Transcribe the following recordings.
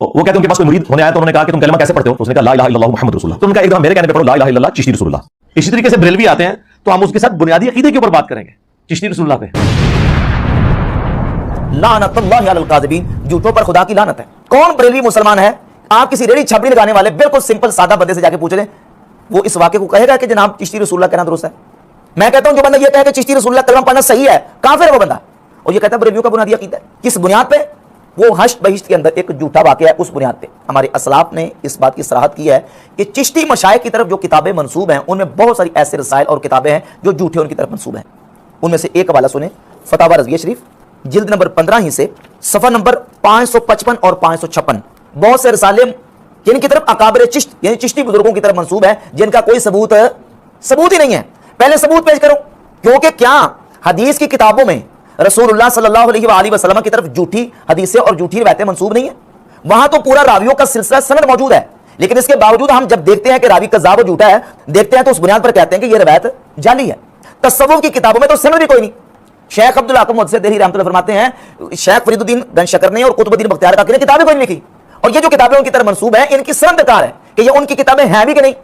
وہ کہتے ہیں उनके पास कोई मुरीद होने आया तो उन्होंने कहा कि तुम कलमा कैसे पढ़ते हो? उसने कहा ला इलाहा इल्लल्लाह मुहम्मद रसूलुल्लाह। तो उनका एक दफा मेरे कहने पे पढ़ो ला इलाहा इल्लल्लाह चिश्ती रसूलुल्लाह। इसी तरीके से बरेलवी आते हैं तो हम उसके साथ बुनियादी अकीदे के ऊपर बात करेंगे चिश्ती रसूलुल्लाह पे। लानतुल्लाहि अलल काज़िबीन, झूठों पर खुदा की लानत है। कौन बरेलवी मुसलमान है? आप किसी रेड़ी छपड़ी लगाने वाले बिल्कुल सिंपल सादा बंदे से जाके पूछ लें, वो इस वाक्य को कहेगा कि जनाब चिश्ती रसूलुल्लाह कहना दुरुस्त है। मैं कहता हूं जो बंदा ये कहे कि चिश्ती रसूलुल्लाह कलमा पढ़ना सही है, काफिर है वो बंदा। और ये कहता है बरेलवियों का बुनियादी अकीदा है। किस बुनियाद पे? वो हश्त बहिश्त के अंदर एक झूठा वाकया है, उस बुनियाद पे हमारे असलाफ ने इस बात की सराहत की है कि चिश्ती मशाइख की तरफ जो किताबें मंसूब हैं उनमें बहुत सारी ऐसे रसाइल और किताबें हैं जो झूठे उनकी तरफ मंसूब हैं। उनमें से एक हवाला सुने, फतावा रज़विया शरीफ जिल्द नंबर 15 ही से सफ़ा नंबर 555 और 556 बहुत से रसाले जिनकी तरफ अकाबिर चिश्त यानी चिश्ती बुजुर्गों की तरफ मंसूब है जिनका कोई सबूत ही नहीं है। पहले सबूत पेश करो, क्योंकि क्या हदीस की किताबों में रसूलुल्लाह सल्लल्लाहु अलैहि वसल्लम की तरफ झूठी हदीसें और झूठी रिवायतें मंसूब नहीं है? वहां तो पूरा रावियों का सिलसिला सनद मौजूद है, लेकिन इसके बावजूद हम जब देखते हैं कि रावी कज़्ज़ाब और झूठा है, देखते हैं तो उस बुनियाद पर कहते हैं कि यह रिवायत जाली है। तसव्वुफ की किताबों में तो सनद भी कोई नहीं। शेख अब्दुल हाकिम मुहद्दिस दिल्ली रहमतुल्लाह फरमाते हैं शेख फरीदुद्दीन गंशकर ने और कुतुबुद्दीन बख्तियार काकी ने किताबें कोई नहीं लिखी, और ये जो किताबें उनकी तरफ मंसूब है इनकी सनद बेकार है कि ये उनकी किताबें हैं भी कि नहीं।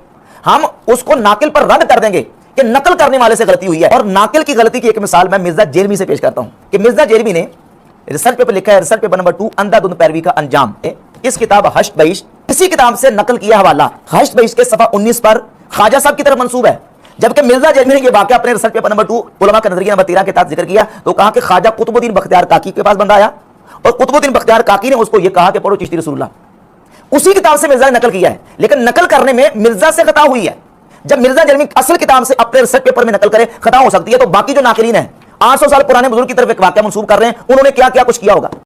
हम उसको नाकिल पर रद्द कर देंगे कि नकल करने वाले से गलती हुई है। और नाकिल की गलती की एक मिसाल मैं मिर्जा जेरमी से पेश करता हूं कि मिर्जा जेरमी ने रिसर्च पेपर लिखा है, रिसर्च पेपर नंबर 2 अंधाधुंध पैरवी का अंजाम। इस किताब हश्त बहिश्त इसी किताब से नकल किया हवाला हश्त बहिश्त के सफ़ा 19 पर ख्वाजा साहब की तरफ मंसूब है, जबकि मिर्जा जेरमी ने यह वाकया अपने रिसर्च पेपर नंबर 2 उलमा का नजरिया नंबर 13 के तहत जिक्र किया तो कहा कि ख्वाजा कुतुबुद्दीन बख्तियार काकी के पास बंदा आया और कुतुबुद्दीन बख्तियार काकी ने उसको यह कहा कि पढ़ो चिश्ती रसूलुल्लाह। उसी किताब से मिर्जा ने नकल किया है, लेकिन नकल करने में मिर्जा से खता हुई है। जब मिर्जा जेरमी असल किताब से अपने रिसर्च पेपर में नकल करे खता हो सकती है, तो बाकी जो नाकिलीन है 800 साल पुराने बुजुर्ग की तरफ एक वाकया मंसूब कर रहे हैं, उन्होंने क्या क्या कुछ किया होगा।